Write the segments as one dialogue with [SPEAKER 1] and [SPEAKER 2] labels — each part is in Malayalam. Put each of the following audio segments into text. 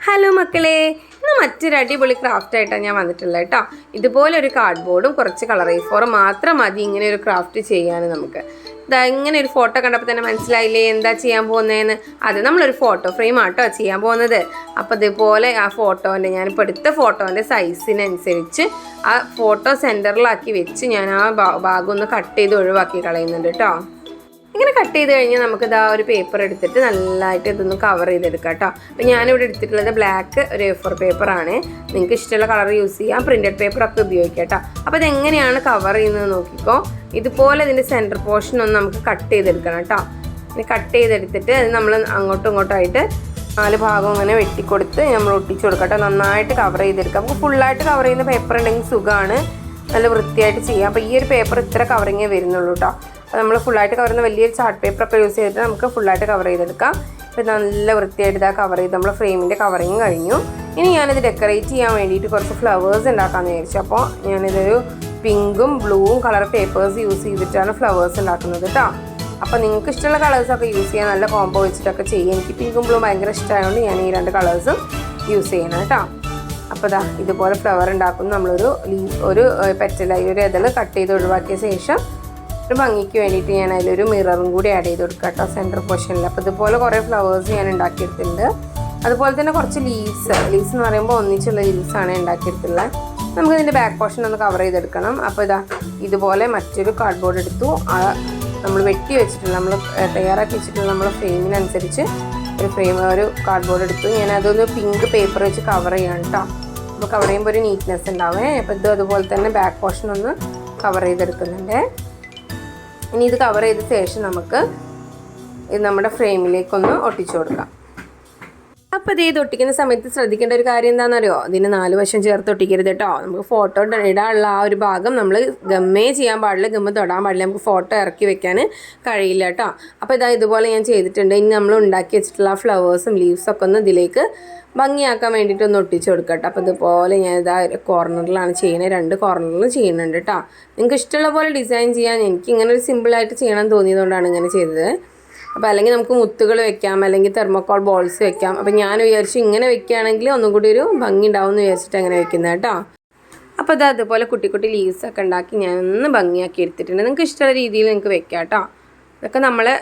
[SPEAKER 1] ഹലോ മക്കളെ, ഇന്ന് മറ്റൊരു അടിപൊളി ക്രാഫ്റ്റ് ആയിട്ടാണ് ഞാൻ വന്നിട്ടുള്ളത് കേട്ടോ. ഇതുപോലെ ഒരു കാർഡ് ബോർഡും കുറച്ച് കളർ A4 മാത്രം മതി ഇങ്ങനെ ഒരു ക്രാഫ്റ്റ് ചെയ്യാൻ. നമുക്ക് ഇതാ ഇങ്ങനെ ഒരു ഫോട്ടോ കണ്ടപ്പോൾ തന്നെ മനസ്സിലായില്ലേ എന്താ ചെയ്യാൻ പോകുന്നതെന്ന്. അത് നമ്മളൊരു ഫോട്ടോ ഫ്രെയിം ആട്ടോ ചെയ്യാൻ പോകുന്നത്. അപ്പോൾ ഇതുപോലെ ആ ഫോട്ടോൻ്റെ ഞാനിപ്പോൾ എടുത്ത ഫോട്ടോൻ്റെ സൈസിനനുസരിച്ച് ആ ഫോട്ടോ സെൻറ്ററിലാക്കി വെച്ച് ഞാൻ ആ ഭാഗം ഒന്ന് കട്ട് ചെയ്ത് ഒഴിവാക്കി കളയുന്നുണ്ട് കേട്ടോ. ഇങ്ങനെ കട്ട് ചെയ്ത് കഴിഞ്ഞാൽ നമുക്ക് ഇതാ ഒരു പേപ്പർ എടുത്തിട്ട് നല്ലതായിട്ട് ഇതൊന്ന് കവർ ചെയ്തെടുക്കാം കേട്ടോ. അപ്പോൾ ഞാനിവിടെ എടുത്തിട്ടുള്ളത് ബ്ലാക്ക് ഒരു A4 പേപ്പറാണ്. നിങ്ങൾക്ക് ഇഷ്ടമുള്ള കളർ യൂസ് ചെയ്യാം, പ്രിൻറ്റഡ് പേപ്പറൊക്കെ ഉപയോഗിക്കാം കേട്ടോ. അപ്പോൾ ഇതെങ്ങനെയാണ് കവർ ചെയ്യുന്നത് നോക്കിക്കോ. ഇതുപോലെ ഇതിൻ്റെ സെൻറ്റർ പോർഷൻ ഒന്ന് നമുക്ക് കട്ട് ചെയ്തെടുക്കണം കേട്ടോ. ഇനി കട്ട് ചെയ്തെടുത്തിട്ട് അത് നമ്മൾ അങ്ങോട്ടും ഇങ്ങോട്ടുമായിട്ട് 4 ഭാഗം ഇങ്ങനെ വെട്ടിക്കൊടുത്ത് നമ്മൾ ഒട്ടിച്ചു കൊടുക്കാം കേട്ടോ. നന്നായിട്ട് കവർ ചെയ്തെടുക്കാം. നമുക്ക് ഫുള്ളായിട്ട് കവർ ചെയ്യുന്ന പേപ്പർ ഉണ്ടെങ്കിൽ സുഖമാണ്, നല്ല വൃത്തിയായിട്ട് ചെയ്യാം. അപ്പോൾ ഈ ഒരു പേപ്പർ ഇത്ര കവറിങ്ങേ വരുന്നുള്ളൂ കേട്ടോ. അപ്പോൾ നമ്മൾ ഫുള്ളായിട്ട് കവർ ചെയ്യുന്ന വലിയൊരു ചാർട്ട് പേപ്പറൊക്കെ യൂസ് ചെയ്തിട്ട് നമുക്ക് ഫുള്ളായിട്ട് കവർ ചെയ്തെടുക്കാം. അപ്പോൾ നല്ല വൃത്തിയായിട്ട് ഇതാ കവർ ചെയ്ത് നമ്മൾ ഫ്രെയിമിൻ്റെ കവറിങ് കഴിഞ്ഞു. ഇനി ഞാനിത് ഡെക്കറേറ്റ് ചെയ്യാൻ വേണ്ടിയിട്ട് കുറച്ച് ഫ്ലവേഴ്സ് ഉണ്ടാക്കാമെന്ന് വിചാരിച്ചു. അപ്പോൾ ഞാനിതൊരു പിങ്കും ബ്ലൂവും കളർ പേപ്പേഴ്സ് യൂസ് ചെയ്തിട്ടാണ് ഫ്ലവേഴ്സ് ഉണ്ടാക്കുന്നത് കേട്ടോ. അപ്പോൾ നിങ്ങൾക്ക് ഇഷ്ടമുള്ള കളേഴ്സൊക്കെ യൂസ് ചെയ്യാൻ നല്ല കോംബോ വെച്ചിട്ടൊക്കെ ചെയ്യും. എനിക്ക് പിങ്കും ബ്ലൂവും ഭയങ്കര ഇഷ്ടമായതുകൊണ്ട് ഞാൻ ഈ 2 കളേഴ്സും യൂസ് ചെയ്യണം കേട്ടോ. അപ്പോൾ ഇതാ ഇതുപോലെ ഫ്ലവർ ഉണ്ടാക്കുന്ന നമ്മളൊരു ഒരു പെറ്റലായി ഒരു ഇതൾ കട്ട് ചെയ്ത് ഒഴിവാക്കിയ ശേഷം ഒരു ഭംഗിക്ക് വേണ്ടിയിട്ട് ഞാൻ അതിലൊരു മിററും കൂടി ആഡ് ചെയ്ത് കൊടുക്കാം കേട്ടോ സെൻറ്റർ പോർഷനിൽ. അപ്പോൾ ഇതുപോലെ കുറേ ഫ്ലവേഴ്സ് ഞാൻ ഉണ്ടാക്കിയെടുത്തിട്ടുണ്ട്. അതുപോലെ തന്നെ കുറച്ച് ലീവ്സ് എന്ന് പറയുമ്പോൾ ഒന്നിച്ചുള്ള ലീവ്സാണ് ഉണ്ടാക്കിയെടുത്തുള്ളത്. നമുക്കിതിൻ്റെ ബാക്ക് പോർഷൻ ഒന്ന് കവർ ചെയ്തെടുക്കണം. അപ്പോൾ ഇതുപോലെ മറ്റൊരു കാർഡ് ബോർഡ് എടുത്തു. നമ്മൾ വെട്ടി വെച്ചിട്ടുള്ള നമ്മൾ തയ്യാറാക്കി വെച്ചിട്ടുള്ള നമ്മൾ ഫ്രെയിമിനനുസരിച്ച് ഒരു കാർഡ് ബോർഡ് എടുത്തു. ഞാൻ അതൊന്ന് പിങ്ക് പേപ്പർ വെച്ച് കവർ ചെയ്യണം കേട്ടോ. അപ്പോൾ കവർ ചെയ്യുമ്പോൾ ഒരു നീറ്റ്നെസ് ഉണ്ടാവേ. അപ്പോൾ അതുപോലെ തന്നെ ബാക്ക് പോർഷൻ ഒന്ന് കവർ ചെയ്തെടുക്കുന്നുണ്ട്. ഇനി ഇത് കവർ ചെയ്ത ശേഷം നമുക്ക് ഇത് നമ്മുടെ ഫ്രെയിമിലേക്കൊന്ന് ഒട്ടിച്ചു കൊടുക്കാം. അപ്പോൾ ഇത് ഒട്ടിക്കുന്ന സമയത്ത് ശ്രദ്ധിക്കേണ്ട ഒരു കാര്യം എന്താണെന്നറിയോ, ഇതിന് 4 വശം ചേർത്ത് ഒട്ടിക്കരുത് കേട്ടോ. നമുക്ക് ഫോട്ടോ ഇടാനുള്ള ആ ഒരു ഭാഗം നമ്മൾ ഗമ്മേ ചെയ്യാൻ പാടില്ല, ഗമ്മ തൊടാൻ പാടില്ല. നമുക്ക് ഫോട്ടോ ഇറക്കി വെക്കാൻ കഴിയില്ല കേട്ടോ. അപ്പോൾ ഇതുപോലെ ഞാൻ ചെയ്തിട്ടുണ്ട്. ഇനി നമ്മൾ ഉണ്ടാക്കി വെച്ചിട്ടുള്ള ഫ്ലവേഴ്സും ലീവ്സൊക്കെ ഒന്ന് ഇതിലേക്ക് ഭംഗിയാക്കാൻ വേണ്ടിയിട്ട് ഒന്ന് ഒട്ടിച്ച് കൊടുക്കാം കേട്ടോ. അപ്പോൾ ഇതുപോലെ ഞാൻ കോർണറിലാണ് ചെയ്യുന്നത്, 2 കോർണറിലും ചെയ്യുന്നുണ്ട് കേട്ടോ. നിങ്ങൾക്ക് ഇഷ്ടമുള്ള പോലെ ഡിസൈൻ ചെയ്യാൻ എനിക്ക് ഇങ്ങനെ ഒരു സിമ്പിളായിട്ട് ചെയ്യണം തോന്നിയതുകൊണ്ടാണ് ഇങ്ങനെ ചെയ്തത്. അപ്പോൾ അല്ലെങ്കിൽ നമുക്ക് മുത്തുകൾ വെക്കാം, അല്ലെങ്കിൽ തെർമോക്കോൾ ബോൾസ് വെക്കാം. അപ്പോൾ ഞാൻ വിചാരിച്ചു ഇങ്ങനെ വെക്കുകയാണെങ്കിൽ ഒന്നും കൂടി ഒരു ഭംഗി ഉണ്ടാവും എന്ന് വിചാരിച്ചിട്ട് അങ്ങനെ വെക്കുന്നത് കേട്ടോ. അപ്പോൾ അതുപോലെ കുട്ടി കുട്ടി ലീവ്സൊക്കെ ഉണ്ടാക്കി ഞാൻ ഒന്ന് ഭംഗിയാക്കി എടുത്തിട്ടുണ്ട്. നിങ്ങൾക്ക് ഇഷ്ടമുള്ള രീതിയിൽ നിങ്ങൾക്ക് വെക്കാം കേട്ടോ. ഇതൊക്കെ നമ്മളെ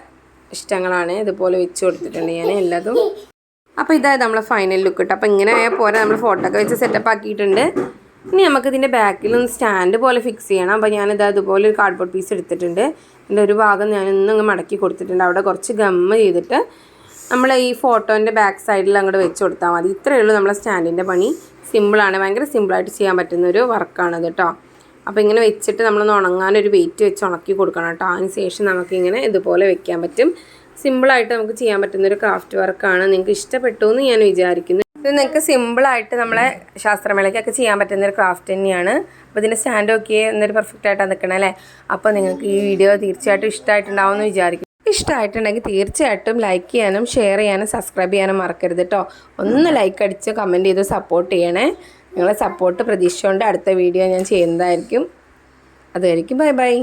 [SPEAKER 1] ഇഷ്ടങ്ങളാണ്. ഇതുപോലെ വെച്ച് കൊടുത്തിട്ടുണ്ട് ഞാൻ എല്ലാതും. അപ്പോൾ ഇതായത് നമ്മളെ ഫൈനൽ ലുക്ക് കിട്ടും. അപ്പോൾ ഇങ്ങനെ ആയാൽ പോരാ, നമ്മൾ ഫോട്ടോ ഒക്കെ വെച്ച് സെറ്റപ്പ് ആക്കിയിട്ടുണ്ട്. ഇനി നമുക്കിതിൻ്റെ ബാക്കിലൊന്ന് സ്റ്റാൻഡ് പോലെ ഫിക്സ് ചെയ്യണം. അപ്പോൾ ഞാനിത് അതുപോലെ ഒരു കാർഡ്ബോർഡ് പീസ് എടുത്തിട്ടുണ്ട്. ഇതിൻ്റെ ഒരു ഭാഗം ഞാനൊന്ന് മടക്കി കൊടുത്തിട്ടുണ്ട്. അവിടെ കുറച്ച് ഗമ്മ് ചെയ്തിട്ട് നമ്മൾ ഈ ഫോട്ടോൻ്റെ ബാക്ക് സൈഡിൽ അങ്ങോട്ട് വെച്ച് കൊടുത്താൽ മതി. ഇത്രയേ ഉള്ളൂ നമ്മളെ സ്റ്റാൻഡിൻ്റെ പണി. സിമ്പിളാണ്, ഭയങ്കര സിമ്പിളായിട്ട് ചെയ്യാൻ പറ്റുന്നൊരു വർക്കാണത് കേട്ടോ. അപ്പോൾ ഇങ്ങനെ വെച്ചിട്ട് നമ്മളൊന്ന് ഉണങ്ങാനൊരു വെയിറ്റ് വെച്ച് ഉണക്കി കൊടുക്കണം കേട്ടോ. അതിന് ശേഷം നമുക്കിങ്ങനെ ഇതുപോലെ വെക്കാൻ പറ്റും. സിമ്പിളായിട്ട് നമുക്ക് ചെയ്യാൻ പറ്റുന്നൊരു ക്രാഫ്റ്റ് വർക്കാണ്. നിങ്ങൾക്ക് ഇഷ്ടപ്പെട്ടു എന്ന് ഞാൻ വിചാരിക്കുന്നു. ഇത് നിങ്ങൾക്ക് സിമ്പിളായിട്ട് നമ്മളെ ശാസ്ത്രമേളയ്ക്കൊക്കെ ചെയ്യാൻ പറ്റുന്നൊരു ക്രാഫ്റ്റ് തന്നെയാണ്. അപ്പോൾ ഇതിൻ്റെ സ്റ്റാൻഡ് ഒക്കെ എന്നൊരു പെർഫെക്റ്റ് ആയിട്ടാണ് നിൽക്കണം അല്ലേ. അപ്പോൾ നിങ്ങൾക്ക് ഈ വീഡിയോ തീർച്ചയായിട്ടും ഇഷ്ടമായിട്ടുണ്ടാവും എന്ന് വിചാരിക്കും. ഇഷ്ടമായിട്ടുണ്ടെങ്കിൽ തീർച്ചയായിട്ടും ലൈക്ക് ചെയ്യാനും ഷെയർ ചെയ്യാനും സബ്സ്ക്രൈബ് ചെയ്യാനും മറക്കരുത് കേട്ടോ. ഒന്ന് ലൈക്ക് അടിച്ച് കമൻറ്റ് ചെയ്ത് സപ്പോർട്ട് ചെയ്യണേ. നിങ്ങളെ സപ്പോർട്ട് പ്രതീക്ഷിച്ചുകൊണ്ട് അടുത്ത വീഡിയോ ഞാൻ ചെയ്യുന്നതായിരിക്കും. അതുവരെയ്ക്കും ബൈ ബൈ.